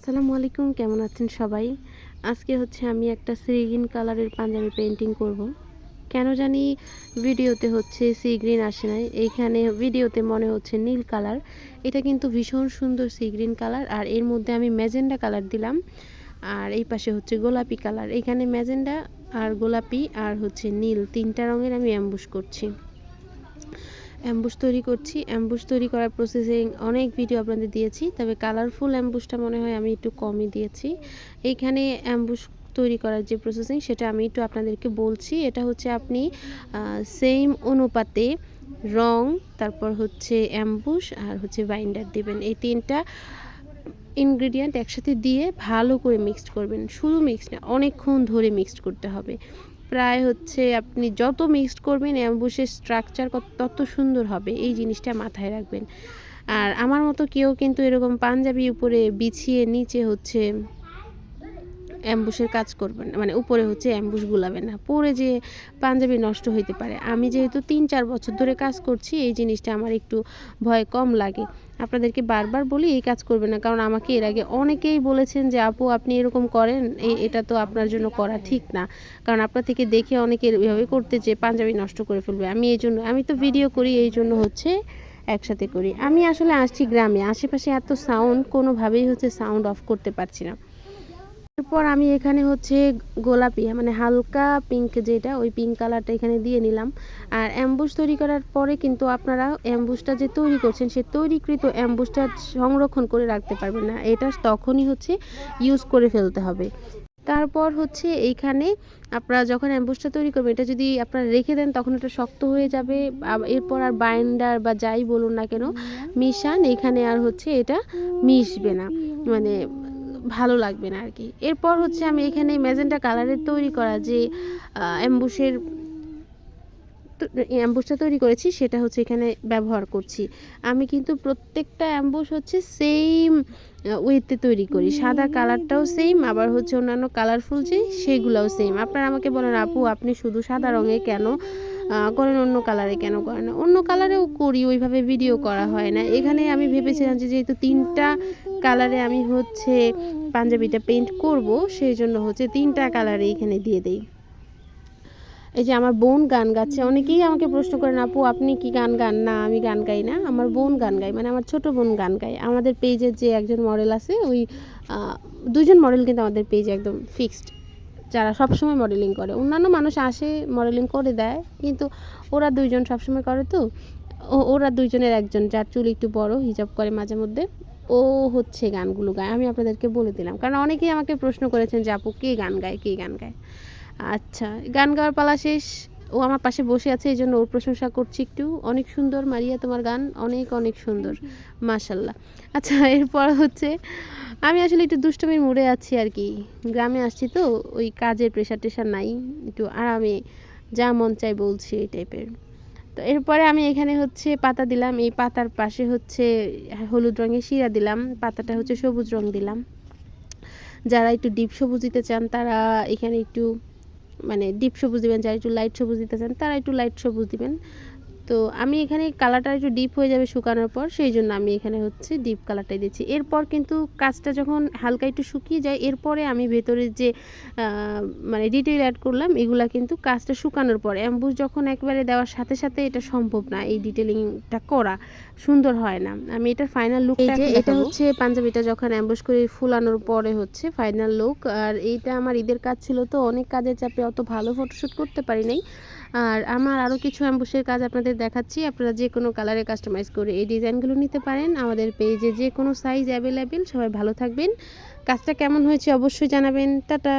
আসসালামু আলাইকুম, কেমন আছেন সবাই? আজকে হচ্ছে আমি একটা সি গ্রিন কালারের পাঞ্জাবি পেইন্টিং করব। কেন জানি ভিডিওতে হচ্ছে সি গ্রিন আসে নাই, এইখানে ভিডিওতে মনে হচ্ছে নীল কালার। এটা কিন্তু ভীষণ সুন্দর সি গ্রিন কালার, আর এর মধ্যে আমি ম্যাজেন্ডা কালার দিলাম। আর এই পাশে হচ্ছে গোলাপি কালার, এখানে ম্যাজেন্ডা আর গোলাপি আর হচ্ছে নীল, তিনটা রঙের আমি অ্যাম্বুশ করছি। অ্যাম্বুশ তৈরি করার প্রসেসিং অনেক ভিডিও আপনাদের দিয়েছি, তবে কালারফুল অ্যাম্বুশটা মনে হয় আমি একটু কমই দিয়েছি। এইখানে অ্যাম্বুশ তৈরি করার যে প্রসেসিং সেটা আমি একটু আপনাদেরকে বলছি। এটা হচ্ছে আপনি সেম অনুপাতে রং, তারপর হচ্ছে অ্যাম্বুশ আর হচ্ছে বাইন্ডার দিবেন। এই তিনটা ইনগ্রেডিয়েন্ট একসাথে দিয়ে ভালো করে মিক্সড করবেন। শুধু মিক্সড না, অনেকক্ষণ ধরে মিক্সড করতে হবে। প্রায় হচ্ছে আপনি যত মিক্সড করবেন অ্যাম্বুশের স্ট্রাকচার তত সুন্দর হবে, এই জিনিসটা মাথায় রাখবেন। আর আমার মতো কেউ কিন্তু এরকম পাঞ্জাবি উপরে বিছিয়ে নিচে হচ্ছে অ্যাম্বুশের কাজ করবেন না, মানে উপরে হচ্ছে অ্যাম্বুশ গুলাবেন না, পরে যে পাঞ্জাবি নষ্ট হইতে পারে। আমি যেহেতু 3-4 বছর ধরে কাজ করছি, এই জিনিসটা আমার একটু ভয় কম লাগে। আপনাদেরকে বারবার বলি এই কাজ করবেন না, কারণ আমাকে এর আগে অনেকেই বলেছেন যে আপু আপনি এরকম করেন, এটা তো আপনার জন্য করা ঠিক না, কারণ আপনার থেকে দেখে অনেকে এভাবে করতে যে পাঞ্জাবি নষ্ট করে ফেলবে। আমি তো ভিডিও করি, এই জন্য হচ্ছে একসাথে করি। আমি আসলে আসছি গ্রামে, আশেপাশে এত সাউন্ড, কোনোভাবেই হচ্ছে সাউন্ড অফ করতে পারছি না। এরপর আমি এখানে হচ্ছে গোলাপি, মানে হালকা পিঙ্ক, যেটা ওই পিঙ্ক কালারটা এখানে দিয়ে নিলাম। আর অ্যাম্বুশ তৈরি করার পরে কিন্তু আপনারা অ্যাম্বুশটা যে তৈরি করছেন, সে তৈরিকৃত অ্যাম্বুশটা সংরক্ষণ করে রাখতে পারবেন না, এটা তখনই হচ্ছে ইউজ করে ফেলতে হবে। তারপর হচ্ছে এইখানে আপনারা যখন অ্যাম্বুশটা তৈরি করবেন, এটা যদি আপনারা রেখে দেন তখন এটা শক্ত হয়ে যাবে। এরপর আর বাইন্ডার বা যাই বলুন না কেন মিশান, এখানে আর হচ্ছে এটা মিশবে না, মানে ভালো লাগবে না আর কি। এরপর হচ্ছে আমি এখানে ম্যাজেন্টা কালারের তৈরি করা যে অ্যাম্বুশটা তৈরি করেছি, সেটা হচ্ছে এখানে ব্যবহার করছি। আমি কিন্তু প্রত্যেকটা অ্যাম্বুশ হচ্ছে সেম ওয়েতে তৈরি করি, সাদা কালারটাও সেম, আবার হচ্ছে অন্যান্য কালারফুল যে সেগুলোও সেম। আপনারা আমাকে বলেন আপু আপনি শুধু সাদা রঙে কেন করেন, অন্য কালারে কেন করেন না? অন্য কালারেও করি, ওইভাবে ভিডিও করা হয় না। এখানে আমি ভেবেছিলাম যে যেহেতু 3টা কালারে আমি হচ্ছে পাঞ্জাবিটা পেইন্ট করব, সেই জন্য হচ্ছে 3টা কালারে এখানে দিয়ে দেই। এই যে আমার বোন গান গাচ্ছে, অনেকেই আমাকে প্রশ্ন করেন আপু আপনি কি গান গান? না, আমি গান গাই না, আমার বোন গান গায়, মানে আমার ছোট বোন গান গায়। আমাদের পেজের যে একজন মডেল আছে, ওই 2জন মডেল কিন্তু আমাদের পেজে একদম ফিক্সড, যারা সবসময় মডেলিং করে। অন্যান্য মানুষ আসে মডেলিং করে দেয়, কিন্তু ওরা 2জন সবসময় করে। তো ওরা 2জনের একজন, যার চুল একটু বড়, হিজাব করে মাঝে মধ্যে, ও হচ্ছে গানগুলো গায়। আমি আপনাদেরকে বলে দিলাম, কারণ অনেকেই আমাকে প্রশ্ন করেছেন যে আপু কে গান গায়, কে গান গায়। আচ্ছা, গান গাওয়ার পালা শেষ। ও আমার পাশে বসে আছে, এই জন্য ওর প্রশংসা করছি একটু। অনেক সুন্দর মারিয়া, তোমার গান অনেক অনেক সুন্দর, মাশাল্লাহ। আচ্ছা, এরপর হচ্ছে আমি আসলে একটু দুষ্টমির মুডে আছি আর কি। গ্রামে আসছি তো, ওই কাজের প্রেশার টেশার নাই, একটু আরামে যা মন চাই বলছি, এই টাইপের। তো এরপরে আমি এখানে হচ্ছে পাতা দিলাম, এই পাতার পাশে হচ্ছে হলুদ রঙের শিরা দিলাম, পাতাটা হচ্ছে সবুজ রং দিলাম। যারা একটু ডিপ সবুজ দিতে চান তারা এখানে একটু, মানে ডিপ সবুজ দিবেন, যারা একটু লাইট সবুজ দিতে চান তারা একটু লাইট সবুজ দিবেন। তো আমি এখানে কালারটা একটু ডিপ হয়ে যাবে শুকানোর পর, সেই জন্য আমি এখানে হচ্ছে ডিপ কালারটাই দিচ্ছি। এরপর কিন্তু কাজটা যখন হালকা একটু শুকিয়ে যায়, এরপরে আমি ভেতরে যে মানে ডিটেইল অ্যাড করলাম, এগুলা কিন্তু কাজটা শুকানোর পর, অ্যাম্বুশ যখন একবারে দেওয়ার সাথে সাথে এটা সম্ভব না, এই ডিটেলিংটা করা সুন্দর হয় না। আমি এটার ফাইনাল লুকটা, এটা হচ্ছে পাঞ্জাবিটা যখন অ্যাম্বুশ করে ফুলানোর পরে হচ্ছে ফাইনাল লুক। আর এইটা আমার ঈদের কাজ ছিল, তো অনেক কাজের চাপে অত ভালো ফটোশ্যুট করতে পারি নাই। আর আমার আরও কিছু অ্যাম্বুশের কাজ আপনাদের দেখাচ্ছি। আপনারা যে কোনো কালারে কাস্টমাইজ করে এই ডিজাইনগুলো নিতে পারেন। আমাদের পেজে যে কোনো সাইজ অ্যাভেলেবেল। সবাই ভালো থাকবেন। কাজটা কেমন হয়েছে অবশ্যই জানাবেন। টাটা।